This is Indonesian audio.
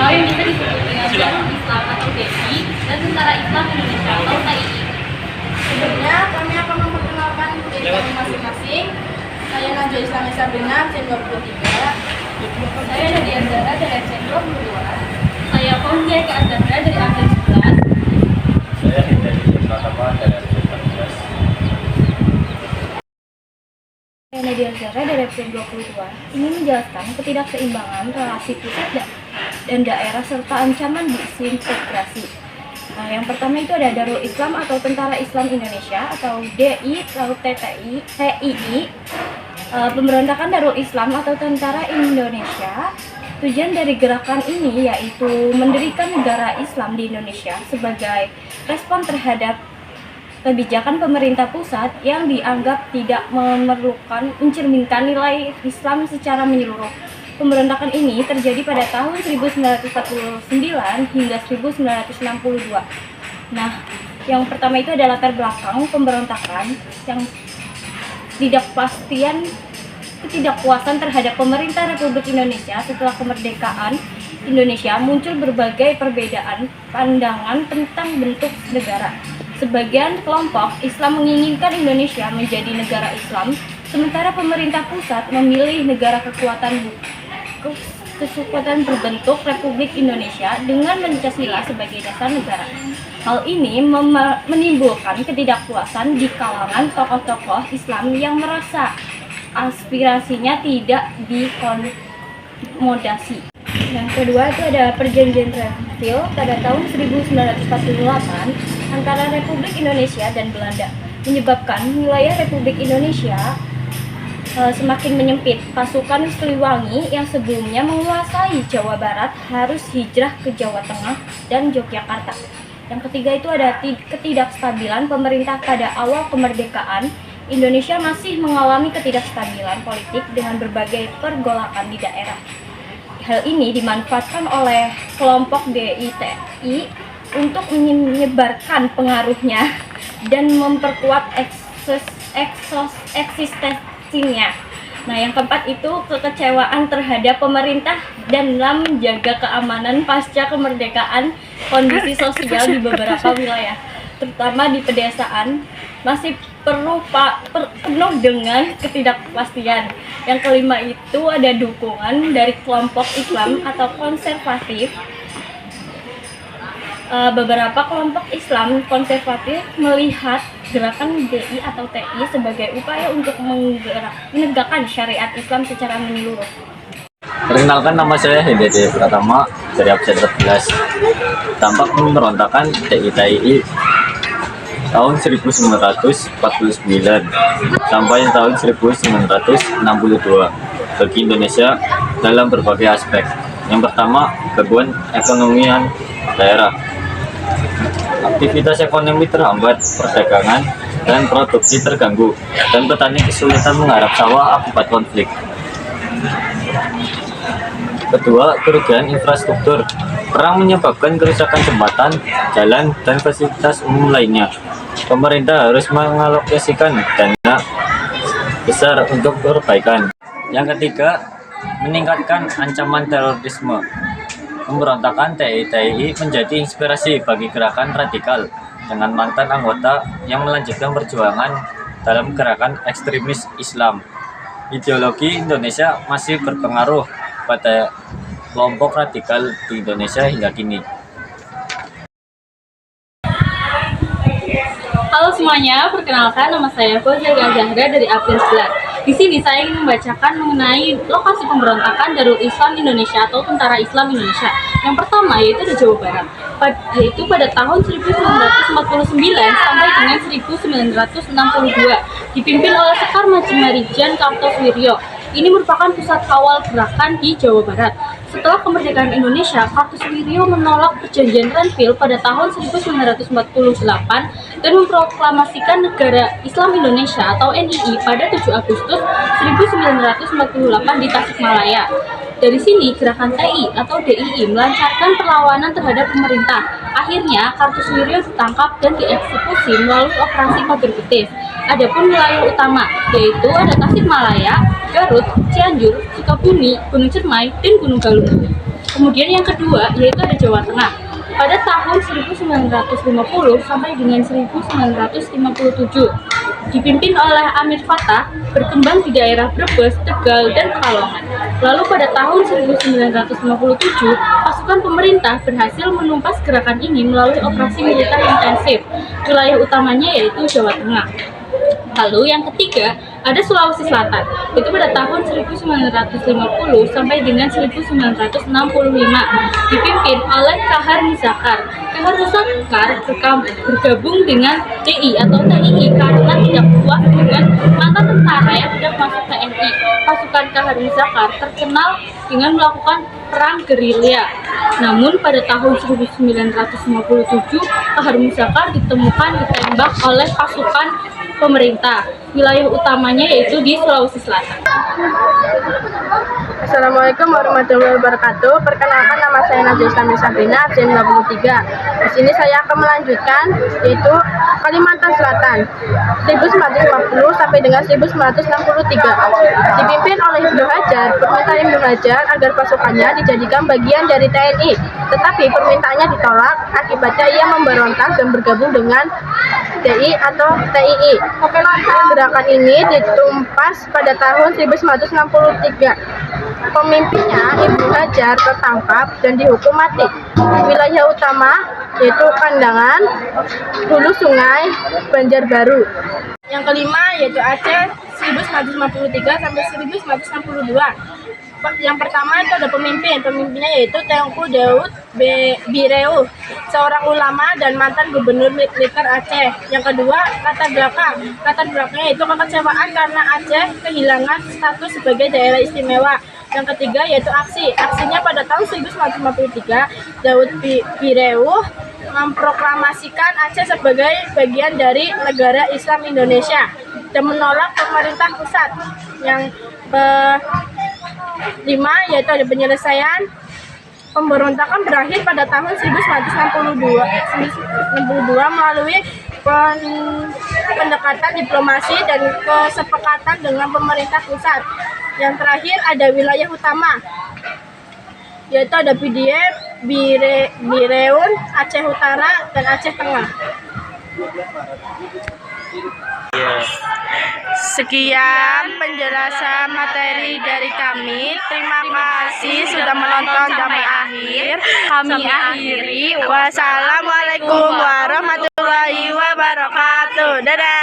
atau yang bisa disebut dengan Darul Islam atau DI dan Tentara Islam Indonesia atau TII. Sebelumnya kami akan memperkenalkan diri kami masing-masing. Saya Najwa Islam Sabrina, absen 23. Saya Nadia Zara dari absen 22. Saya Fauzia Eka Azahra dari absen 11. Saya Hindari Pratama dari absen 14. Saya Nadia Zara dari absen 22 ingin menjelaskan ketidakseimbangan relasi pusat dan daerah serta ancaman disintegrasi. Nah, yang pertama itu ada Darul Islam atau Tentara Islam Indonesia atau DI atau TII. Pemberontakan Darul Islam atau Tentara Indonesia. Tujuan dari gerakan ini yaitu mendirikan negara Islam di Indonesia sebagai respon terhadap kebijakan pemerintah pusat yang dianggap tidak mencerminkan nilai Islam secara menyeluruh. Pemberontakan ini terjadi pada tahun 1949 hingga 1962. Nah, yang pertama itu adalah latar belakang pemberontakan yang ketidakpuasan terhadap pemerintah Republik Indonesia setelah kemerdekaan Indonesia muncul berbagai perbedaan pandangan tentang bentuk negara. Sebagian kelompok Islam menginginkan Indonesia menjadi negara Islam, sementara pemerintah pusat memilih negara kekuatan berbentuk Republik Indonesia dengan Pancasila sebagai dasar negara. Hal ini menimbulkan ketidakpuasan di kalangan tokoh-tokoh Islam yang merasa aspirasinya tidak diakomodasi. Yang kedua itu ada Perjanjian Renville pada tahun 1948 antara Republik Indonesia dan Belanda, menyebabkan wilayah Republik Indonesia semakin menyempit. Pasukan Siliwangi yang sebelumnya menguasai Jawa Barat harus hijrah ke Jawa Tengah dan Yogyakarta. Yang ketiga itu ada ketidakstabilan pemerintah pada awal kemerdekaan. Indonesia masih mengalami ketidakstabilan politik dengan berbagai pergolakan di daerah. Hal ini dimanfaatkan oleh kelompok DITI untuk menyebarkan pengaruhnya dan memperkuat eksistensinya. Nah, yang keempat itu kekecewaan terhadap pemerintah dan dalam menjaga keamanan pasca kemerdekaan. Kondisi sosial di beberapa wilayah, terutama di pedesaan, masih penuh dengan ketidakpastian. Yang kelima itu ada dukungan dari kelompok Islam atau konservatif. Beberapa kelompok Islam konservatif melihat gerakan DI atau TI sebagai upaya untuk menegakkan syariat Islam secara menyeluruh. Perkenalkan, nama saya Hindari Pratama dari absen 14. Dampak pemberontakan TII tahun 1949 sampai tahun 1962 bagi Indonesia dalam berbagai aspek. Yang pertama, gangguan ekonomian daerah. Aktivitas ekonomi terhambat, perdagangan dan produksi terganggu, dan petani kesulitan menggarap sawah akibat konflik. Kedua, kerugian infrastruktur. Perang menyebabkan kerusakan jembatan, jalan, dan fasilitas umum lainnya. Pemerintah harus mengalokasikan dana besar untuk perbaikan. Yang ketiga, meningkatkan ancaman terorisme. Pemberontakan TII menjadi inspirasi bagi gerakan radikal dengan mantan anggota yang melanjutkan perjuangan dalam gerakan ekstremis Islam. Ideologi Indonesia masih berpengaruh pada kelompok radikal di Indonesia hingga kini. Halo semuanya, perkenalkan nama saya Fauzia Eka Azahra dari absen 11. Di sini saya ingin membacakan mengenai lokasi pemberontakan Darul Islam Indonesia atau Tentara Islam Indonesia. Yang pertama yaitu di Jawa Barat, yaitu pada tahun 1949 sampai dengan 1962, dipimpin oleh Sekar Majimaridjan Kartosoewirjo. Ini merupakan pusat kawal gerakan di Jawa Barat. Setelah kemerdekaan Indonesia, Kartosoewirjo menolak Perjanjian Renville pada tahun 1948 dan memproklamasikan Negara Islam Indonesia atau NII pada 7 Agustus 1948 di Tasikmalaya. Dari sini, gerakan TI atau DII melancarkan perlawanan terhadap pemerintah. Akhirnya, Kartosoewirjo ditangkap dan dieksekusi melalui operasi Pager Betis. Adapun wilayah utama, yaitu ada Tasikmalaya, Garut, Cianjur, Sukabumi, Gunung Ciremai, dan Gunung Galunggung. Kemudian yang kedua yaitu ada Jawa Tengah. Pada tahun 1950 sampai dengan 1957 dipimpin oleh Amir Fattah, berkembang di daerah Brebes, Tegal, dan Pekalongan. Lalu pada tahun 1957 pasukan pemerintah berhasil menumpas gerakan ini melalui operasi militer intensif. Wilayah utamanya yaitu Jawa Tengah. Lalu yang ketiga ada Sulawesi Selatan, itu pada tahun 1950 sampai dengan 1965 dipimpin oleh Kahar Muzakar. Kahar Muzakar bergabung dengan TI atau TII karena tidak puas dengan mantan tentara yang tidak masuk TNI. Pasukan Kahar Muzakar terkenal dengan melakukan perang gerilya. Namun pada tahun 1957 Kahar Muzakar ditemukan ditembak oleh pasukan pemerintah. Wilayah utamanya yaitu di Sulawesi Selatan. Assalamualaikum warahmatullahi wabarakatuh. Perkenalkan, nama saya Najwa Islami Sabrina, absen 53. Di sini saya akan melanjutkan yaitu Kalimantan Selatan 1950 sampai dengan 1963. Dipimpin oleh Ibnu Hajar, permintaan Ibnu Hajar agar pasukannya dijadikan bagian dari TNI. Tetapi permintaannya ditolak, akibatnya ia memberontak dan bergabung dengan TI atau TII. Gerakan ini ditumpas pada tahun 1963. Pemimpinnya Ibnu Hajar tertangkap dan dihukum mati. Wilayah utama yaitu Kandangan, Hulu Sungai, Banjarbaru. Yang kelima yaitu Aceh 1953 sampai 1962. Yang pertama itu ada pemimpinnya yaitu Tengku Daud Bireu, seorang ulama dan mantan gubernur militer Aceh. Yang kedua, latar belakangnya itu kekecewaan karena Aceh kehilangan status sebagai daerah istimewa. Yang ketiga yaitu aksinya pada tahun 1953, Daud Bireu memproklamasikan Aceh sebagai bagian dari negara Islam Indonesia dan menolak pemerintah pusat. Yang kelima yaitu ada penyelesaian pemberontakan berakhir pada tahun 1962 melalui pendekatan diplomasi dan kesepakatan dengan pemerintah pusat. Yang terakhir ada wilayah utama yaitu ada PDF, Bireun, Aceh Utara, dan Aceh Tengah. Sekian penjelasan materi dari kami. Terima kasih sudah menonton sampai akhir. Kami akhiri. Wassalamualaikum warahmatullahi wabarakatuh. Dadah.